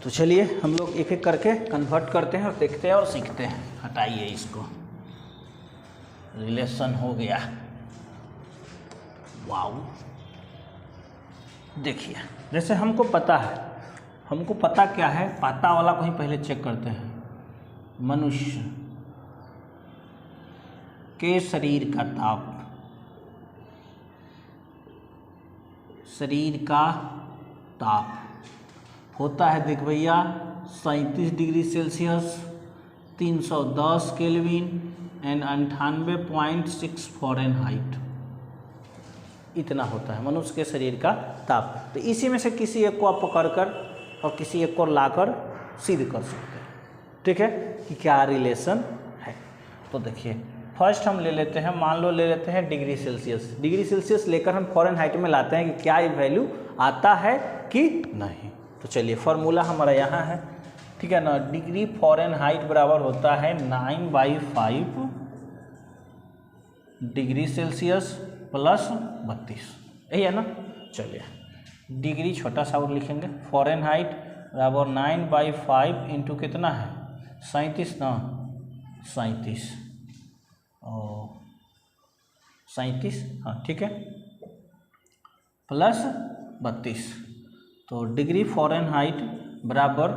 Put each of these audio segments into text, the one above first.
तो चलिए हम लोग एक एक करके कन्वर्ट करते हैं और देखते हैं और सीखते हैं। हटाइए इसको, रिलेशन हो गया। वाओ, देखिए जैसे हमको पता क्या है, पता वाला को ही पहले चेक करते हैं। मनुष्य के शरीर का ताप, शरीर का ताप होता है, देख भैया 37 degree Celsius, 310 kelvin and 98.6 Fahrenheit. इतना होता है मनुष्य के शरीर का ताप। तो इसी में से किसी एक को आप पकड़कर और किसी एक को लाकर सिद्ध कर सकते हैं, ठीक है, कि क्या रिलेशन है। तो देखिए फर्स्ट हम ले लेते हैं, मान लो ले लेते हैं डिग्री सेल्सियस। डिग्री सेल्सियस लेकर हम फ़ारेनहाइट में लाते हैं कि क्या ये वैल्यू आता है कि नहीं। तो चलिए फार्मूला हमारा यहाँ है, ठीक है ना। डिग्री फ़ारेनहाइट बराबर होता है 9/5 डिग्री सेल्सियस प्लस 32, यही है ना। चलिए डिग्री छोटा सा और लिखेंगे, फ़ारेनहाइट बराबर 9/5 इंटू कितना है 37 ना, 37 और 37, हाँ ठीक है, प्लस 32। तो डिग्री फ़ारेनहाइट बराबर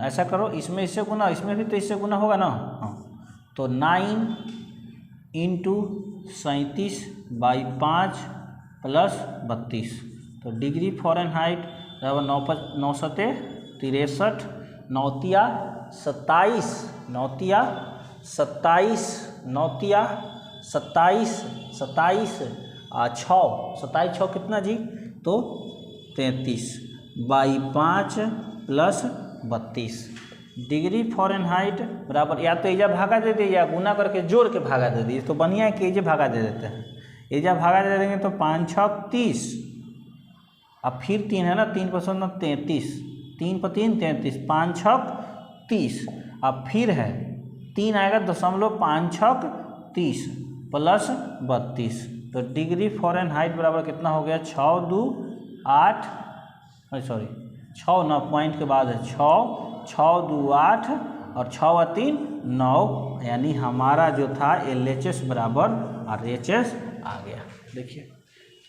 ऐसा करो, इसमें इससे गुना, इसमें भी तो इससे गुना होगा ना, हाँ। तो 9 इंटू 37/5 प्लस 32। तो डिग्री फ़ारेनहाइट बराबर 9 सते 63, 9 27, 27 कितना जी, तो 33/5 प्लस 32। डिग्री फ़ारेनहाइट बराबर, या तो एजा भागा दे दिए या गुना करके जोड़ के भागा दे दिए, तो बढ़िया है कि एजा भागा दे देते हैं। एजा भागा दे देंगे तो 5 6 30, अब फिर 3 है ना, 3 पर 33, 3 पर 3 33, 5 6 30, अब फिर है 3 आएगा 0.5 30 प्लस 32। तो डिग्री फ़ारेनहाइट बराबर कितना हो गया, 6 2 8, सॉरी 6 9 पॉइंट के बाद है 6 2 8 और 6 और 3 9, यानी हमारा जो था LHS बराबर RHS आ गया। देखिए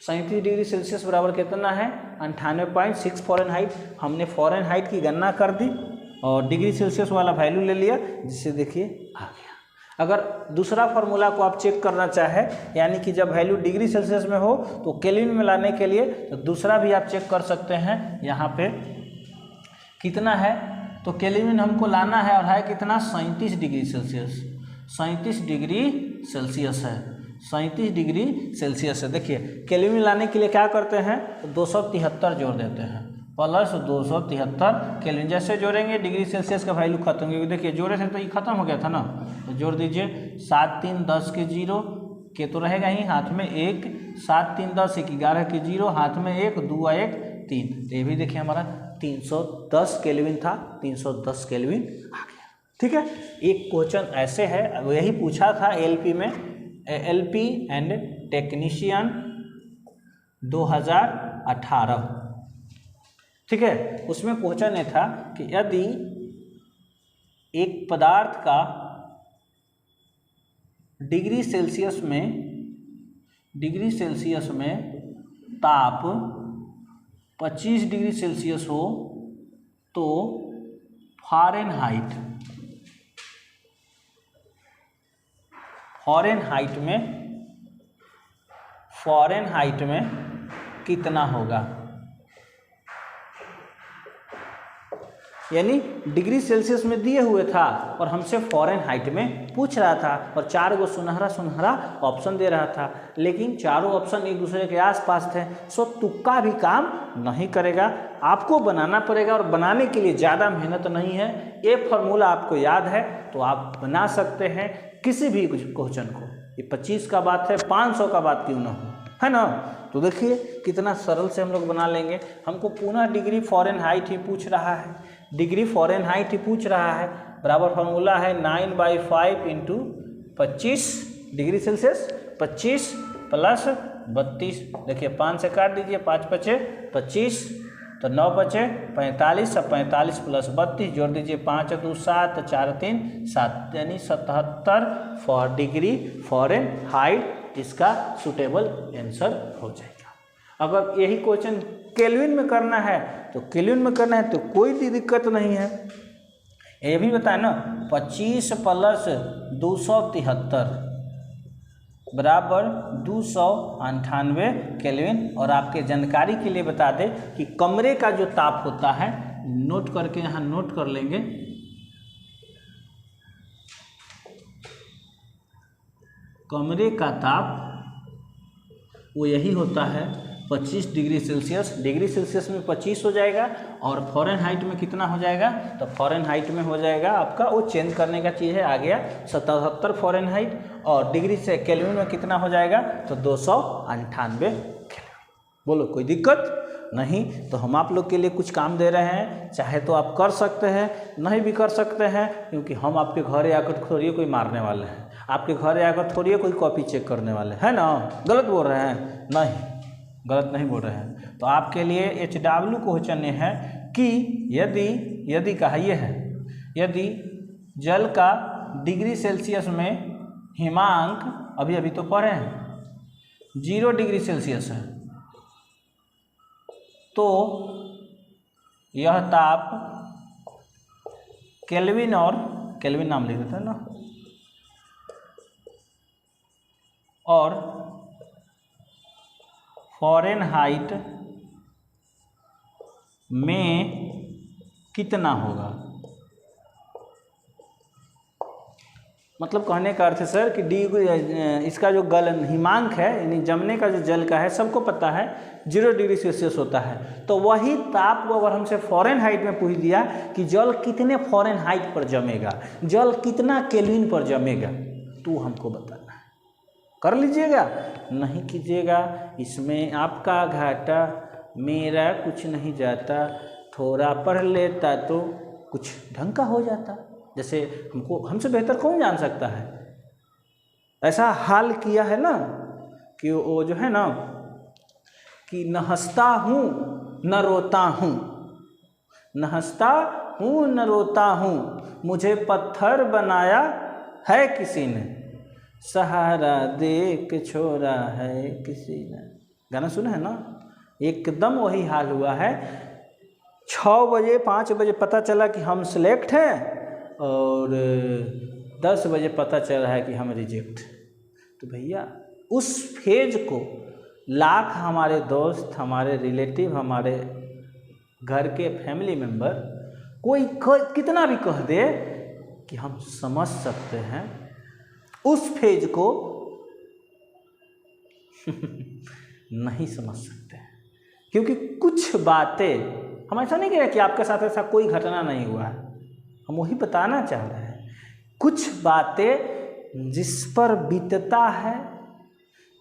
37 डिग्री सेल्सियस बराबर कितना है 98.6 फ़ारेनहाइट। हमने फ़ारेनहाइट की गणना कर दी और डिग्री सेल्सियस वाला वैल्यू ले लिया, जिससे देखिए आ गया। अगर दूसरा फार्मूला को आप चेक करना चाहें, यानी कि जब वैल्यू डिग्री सेल्सियस में हो तो केल्विन में लाने के लिए तो दूसरा भी आप चेक कर सकते हैं। यहाँ पे कितना है, तो केल्विन हमको लाना है और है कितना 37 डिग्री सेल्सियस, 37 डिग्री सेल्सियस है, 37 डिग्री सेल्सियस है। देखिए केल्विन लाने के लिए क्या करते हैं, तो 273 जोड़ देते हैं, प्लस 273 केल्विन। जैसे जोड़ेंगे डिग्री सेल्सियस का वैल्यू खत्म होगी। देखिए जोड़े थे तो ये खत्म हो गया था ना, तो जोड़ दीजिए 7 3 10 के 0 के तो रहेगा ही, हाथ में 1, 7 3 10 1 11 के 0, हाथ में 1 2 1 3। तो ये भी देखिए हमारा 310 केल्विन था, 310 केल्विन आ गया, ठीक है। एक क्वेश्चन ऐसे है, यही पूछा था LP में, LP एंड टेक्नीशियन 2018, ठीक है। उसमें क्वेश्चन ये था कि यदि एक पदार्थ का डिग्री सेल्सियस में ताप 25 डिग्री सेल्सियस हो तो फ़ारेनहाइट में कितना होगा। यानी डिग्री सेल्सियस में दिए हुए था और हमसे फ़ारेनहाइट में पूछ रहा था, और 4 गो सुनहरा ऑप्शन दे रहा था, लेकिन चारों ऑप्शन एक दूसरे के आसपास थे। सो तुक्का भी काम नहीं करेगा, आपको बनाना पड़ेगा, और बनाने के लिए ज़्यादा मेहनत नहीं है। ये फार्मूला आपको याद है तो आप बना सकते हैं किसी भी क्वेश्चन को। ये 25 का बात है, 500 का बात क्यों ना हो, है ना। तो देखिए कितना सरल से हम लोग बना लेंगे। हमको पुनः डिग्री फ़ारेनहाइट ही पूछ रहा है, डिग्री फ़ारेनहाइट ही पूछ रहा है। बराबर फार्मूला है 9/5 इंटू 25 डिग्री सेल्सियस, 25 प्लस 32। देखिए 5 से काट दीजिए, 5 5 25 तो 9 बचे 45, अब 45 प्लस 32 जोड़ दीजिए, 5 2 7 4 3 7 यानी 77 डिग्री फ़ारेनहाइट इसका सूटेबल आंसर हो जाएगा। अगर यही क्वेश्चन केल्विन में करना है तो केल्विन में करना है तो कोई दिक्कत नहीं है। ये भी बताए ना 25 प्लस 273 बराबर 298 केल्विन। और आपके जानकारी के लिए बता दें कि कमरे का जो ताप होता है, नोट करके यहाँ नोट कर लेंगे, कमरे का ताप वो यही होता है 25 डिग्री सेल्सियस। डिग्री सेल्सियस में 25 हो जाएगा और फ़ारेनहाइट में कितना हो जाएगा, तो फ़ारेनहाइट में हो जाएगा आपका, वो चेंज करने का चीज़ है, आ गया 77 फ़ारेनहाइट। और डिग्री से केल्विन में कितना हो जाएगा, तो 298 केल्विन। बोलो कोई दिक्कत नहीं। तो हम आप लोग के लिए कुछ काम दे रहे हैं, चाहे तो आप कर सकते हैं, नहीं भी कर सकते हैं, क्योंकि हम आपके घर आकर थोड़ी कोई मारने वाले हैं, आपके घर आकर थोड़ी कोई कॉपी चेक करने वाले हैं ना। गलत बोल रहे हैं? नहीं, गलत नहीं बोल रहे हैं। तो आपके लिए HW क्वेश्चन ये है कि यदि कहा ये है, यदि जल का डिग्री सेल्सियस में हिमांक अभी तो पढ़े हैं 0 डिग्री सेल्सियस है, तो यह ताप केल्विन, और केल्विन नाम लिख देते हैं ना, और फ़ारेनहाइट में कितना होगा। मतलब कहने का अर्थ है सर कि इसका जो हिमांक है, यानी जमने का जो जल का है, सबको पता है 0 डिग्री सेल्सियस होता है। तो वही ताप को अगर हमसे फ़ारेनहाइट में पूछ दिया कि जल कितने फ़ारेनहाइट पर जमेगा, जल कितना केल्विन पर जमेगा, तो हमको बताना है। कर लीजिएगा, नहीं कीजिएगा, इसमें आपका घाटा, मेरा कुछ नहीं जाता। थोड़ा पढ़ लेता तो कुछ ढंग का हो जाता। जैसे हमसे बेहतर कौन जान सकता है। ऐसा हाल किया है ना कि वो जो है ना कि न हंसता हूँ न रोता हूँ, न हंसता हूँ न रोता हूँ, मुझे पत्थर बनाया है किसी ने, सहारा दे के छोड़ा है किसी ने। गाना सुना है ना, एकदम वही हाल हुआ है। 6 बजे 5 बजे पता चला कि हम सिलेक्ट हैं, और 10 बजे पता चल रहा है कि हम रिजेक्ट। तो भैया उस फेज को लाख हमारे दोस्त, हमारे रिलेटिव, हमारे घर के फैमिली मेंबर कोई कितना भी कह दे कि हम समझ सकते हैं, उस फेज को नहीं समझ सकते हैं। क्योंकि कुछ बातें, हम ऐसा नहीं कह रहे कि आपके साथ ऐसा कोई घटना नहीं हुआ है, हम वही बताना चाह रहे हैं। कुछ बातें जिस पर बीतता है,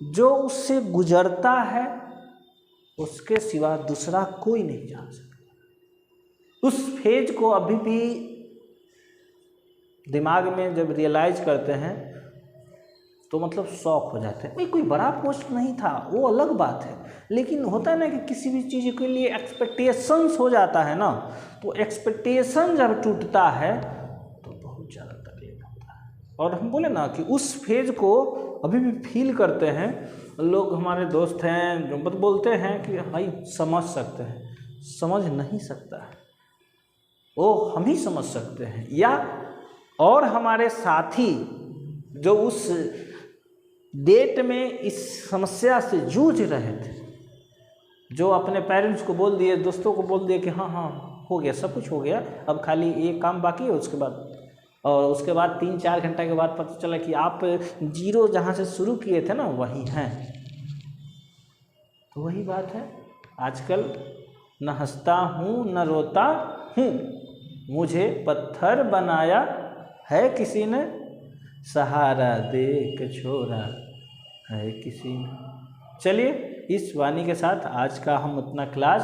जो उससे गुजरता है, उसके सिवा दूसरा कोई नहीं जान सकता। उस फेज को अभी भी दिमाग में जब रियलाइज करते हैं तो मतलब शौक हो जाते हैं। भाई कोई बड़ा पोस्ट नहीं था, वो अलग बात है, लेकिन होता है ना कि किसी भी चीज़ के लिए एक्सपेक्टेशंस हो जाता है ना, तो एक्सपेक्टेशन जब टूटता है तो बहुत ज़्यादा तकलीफ होता है। और हम बोले ना कि उस फेज को अभी भी फील करते हैं लोग, हमारे दोस्त हैं जो बोलते हैं कि भाई समझ सकते हैं, समझ नहीं सकता है वो हम ही समझ सकते हैं। या और हमारे साथी जो उस डेट में इस समस्या से जूझ रहे थे, जो अपने पेरेंट्स को बोल दिए, दोस्तों को बोल दिए कि हाँ हाँ हो गया, सब कुछ हो गया, अब खाली ये काम बाकी है, उसके बाद, और उसके बाद 3-4 घंटा के बाद पता चला कि आप 0 जहाँ से शुरू किए थे ना वही हैं। तो वही बात है, आजकल न हंसता हूँ न रोता हूँ, मुझे पत्थर बनाया है किसी ने, सहारा दे के छोड़ा है किसी ने। चलिए इस वाणी के साथ आज का हम अपना क्लास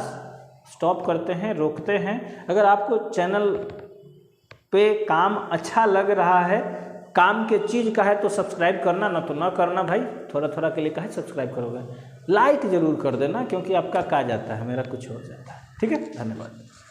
स्टॉप करते हैं, रोकते हैं। अगर आपको चैनल पे काम अच्छा लग रहा है, काम के चीज़ का है, तो सब्सक्राइब करना, ना तो ना करना भाई, थोड़ा थोड़ा के लिए काहे सब्सक्राइब करोगे, लाइक ज़रूर कर देना, क्योंकि आपका क्या जाता है, मेरा कुछ हो जाता है। ठीक है, धन्यवाद।